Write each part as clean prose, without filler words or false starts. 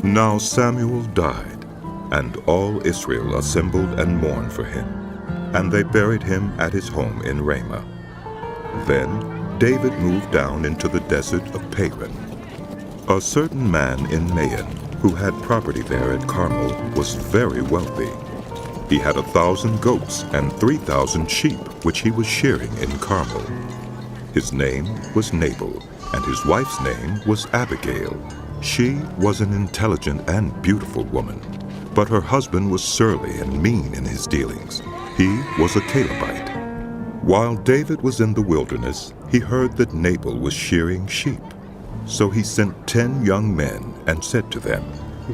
Now Samuel died, and all Israel assembled and mourned for him, and they buried him at his home in Ramah. Then David moved down into the desert of Paran. A certain man in Maon, who had property there at Carmel, was very wealthy. He had 1,000 goats and 3,000 sheep, which he was shearing in Carmel. His name was Nabal, and his wife's name was Abigail. She was an intelligent and beautiful woman, but her husband was surly and mean in his dealings. He was a Calebite. While David was in the wilderness, he heard that Nabal was shearing sheep. So he sent 10 young men and said to them,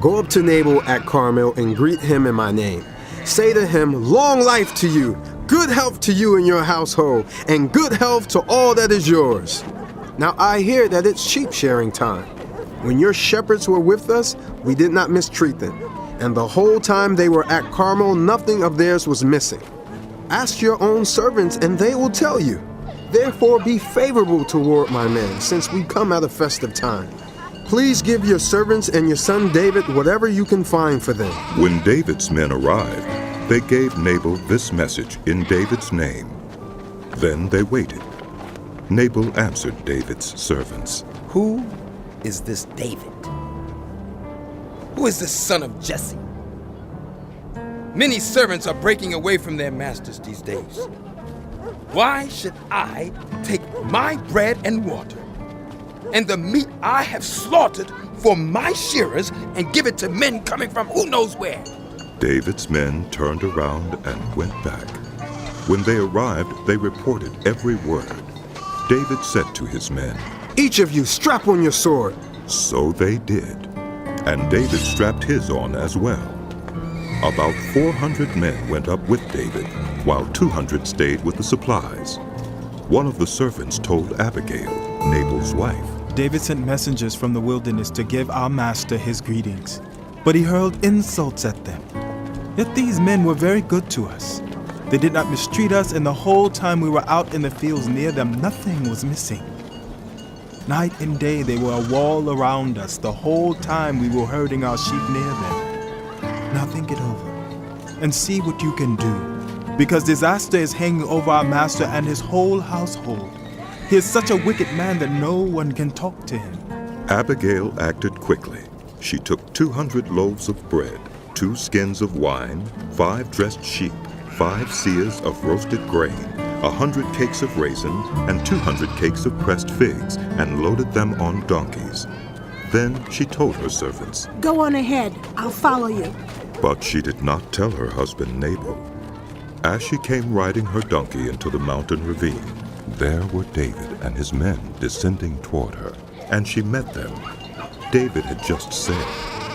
"Go up to Nabal at Carmel and greet him in my name. Say to him, 'Long life to you, good health to you and your household, and good health to all that is yours.' Now I hear that it's sheep shearing time. When your shepherds were with us, we did not mistreat them, and the whole time they were at Carmel, nothing of theirs was missing. Ask your own servants, and they will tell you. Therefore be favorable toward my men, since we come at a festive time. Please give your servants and your son David whatever you can find for them." When David's men arrived, they gave Nabal this message in David's name. Then they waited. Nabal answered David's servants, "Who is this David? Who is this son of Jesse? Many servants are breaking away from their masters these days. Why should I take my bread and water and the meat I have slaughtered for my shearers and give it to men coming from who knows where?" David's men turned around and went back. When they arrived, they reported every word. David said to his men, "Each of you strap on your sword." So they did, and David strapped his on as well. About 400 men went up with David, while 200 stayed with the supplies. One of the servants told Abigail, Nabal's wife, "David sent messengers from the wilderness to give our master his greetings, but he hurled insults at them. Yet these men were very good to us. They did not mistreat us, and the whole time we were out in the fields near them, nothing was missing. Night and day they were a wall around us the whole time we were herding our sheep near them. Now think it over and see what you can do, because disaster is hanging over our master and his whole household. He is such a wicked man that no one can talk to him." Abigail acted quickly. She took 200 loaves of bread, 2 skins of wine, 5 dressed sheep, 5 seahs of roasted grain, 100 cakes of raisins, and 200 cakes of pressed figs, and loaded them on donkeys. Then she told her servants, "Go on ahead, I'll follow you." But she did not tell her husband Nabal. As she came riding her donkey into the mountain ravine, there were David and his men descending toward her, and she met them. David had just said,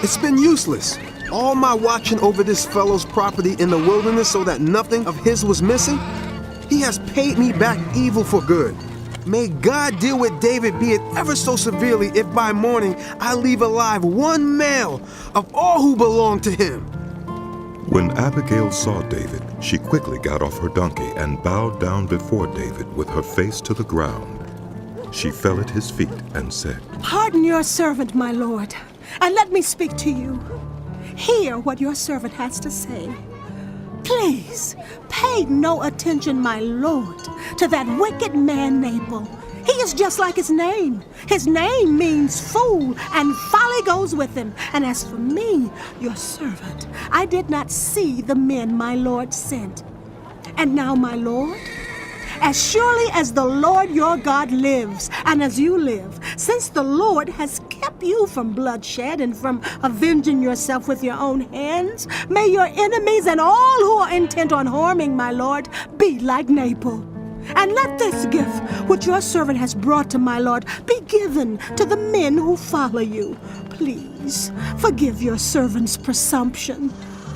"It's been useless. All my watching over this fellow's property in the wilderness so that nothing of his was missing. He has paid me back evil for good. May God deal with David, be it ever so severely, if by morning I leave alive one male of all who belong to him." When Abigail saw David, she quickly got off her donkey and bowed down before David with her face to the ground. She fell at his feet and said, "Pardon your servant, my lord, and let me speak to you. Hear what your servant has to say. Please, pay no attention, my lord, to that wicked man Nabal. He is just like his name. His name means fool, and folly goes with him. And as for me, your servant, I did not see the men my lord sent. And now, my lord, as surely as the Lord your God lives, and as you live, since the Lord has kept you from bloodshed and from avenging yourself with your own hands, may your enemies and all who are intent on harming my lord be like Nabal. And let this gift which your servant has brought to my lord be given to the men who follow you. Please forgive your servant's presumption.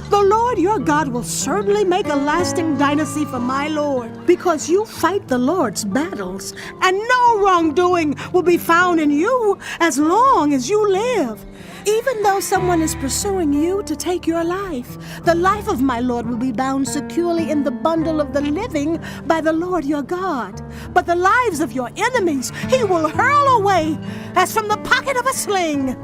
The Lord your God will certainly make a lasting dynasty for my lord, because you fight the Lord's battles, and no wrongdoing will be found in you as long as you live. Even though someone is pursuing you to take your life, the life of my lord will be bound securely in the bundle of the living by the Lord your God. But the lives of your enemies he will hurl away as from the pocket of a sling.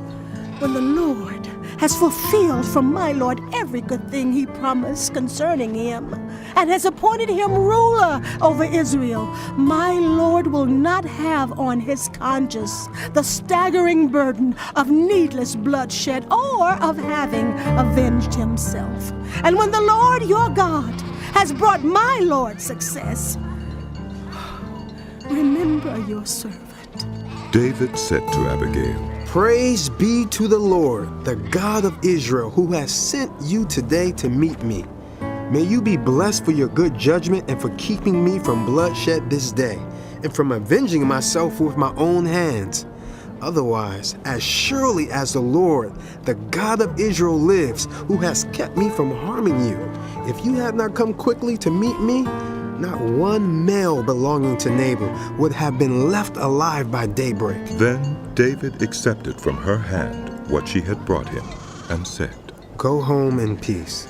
When the Lord has fulfilled for my Lord every good thing he promised concerning him, and has appointed him ruler over Israel, my Lord will not have on his conscience the staggering burden of needless bloodshed or of having avenged himself. And when the Lord your God has brought my Lord success, remember your servant. David said to Abigail, Praise be to the Lord, the God of Israel, who has sent you today to meet me. May you be blessed for your good judgment and for keeping me from bloodshed this day, and from avenging myself with my own hands. Otherwise, as surely as the Lord, the God of Israel lives, who has kept me from harming you, if you had not come quickly to meet me, not one male belonging to Nabal would have been left alive by daybreak. Then David accepted from her hand what she had brought him, and said, Go home in peace.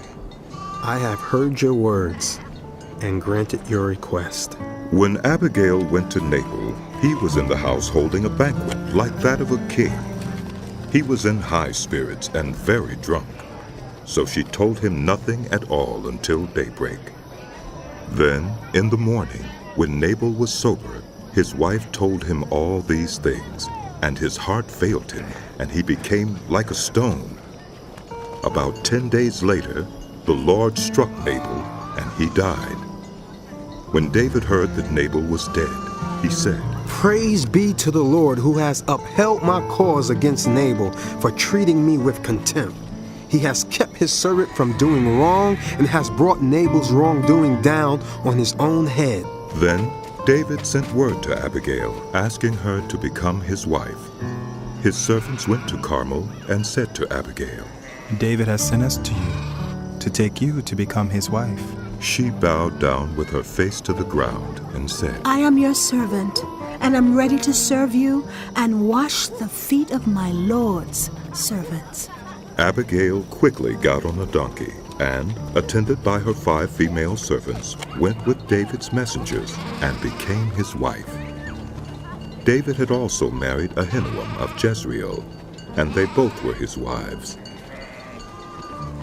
I have heard your words and granted your request. When Abigail went to Nabal, he was in the house holding a banquet like that of a king. He was in high spirits and very drunk, so she told him nothing at all until daybreak. Then, in the morning, when Nabal was sober, his wife told him all these things, and his heart failed him, and he became like a stone. About 10 days later, the Lord struck Nabal, and he died. When David heard that Nabal was dead, he said, Praise be to the Lord, who has upheld my cause against Nabal for treating me with contempt. He has kept his servant from doing wrong and has brought Nabal's wrongdoing down on his own head. Then David sent word to Abigail, asking her to become his wife. His servants went to Carmel and said to Abigail, David has sent us to you, to take you to become his wife. She bowed down with her face to the ground and said, I am your servant, and am ready to serve you and wash the feet of my Lord's servants. Abigail quickly got on a donkey and, attended by her 5 female servants, went with David's messengers and became his wife. David had also married Ahinoam of Jezreel, and they both were his wives.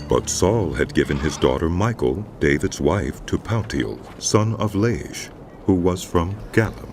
But Saul had given his daughter Michal, David's wife, to Paltiel, son of Laish, who was from Galim.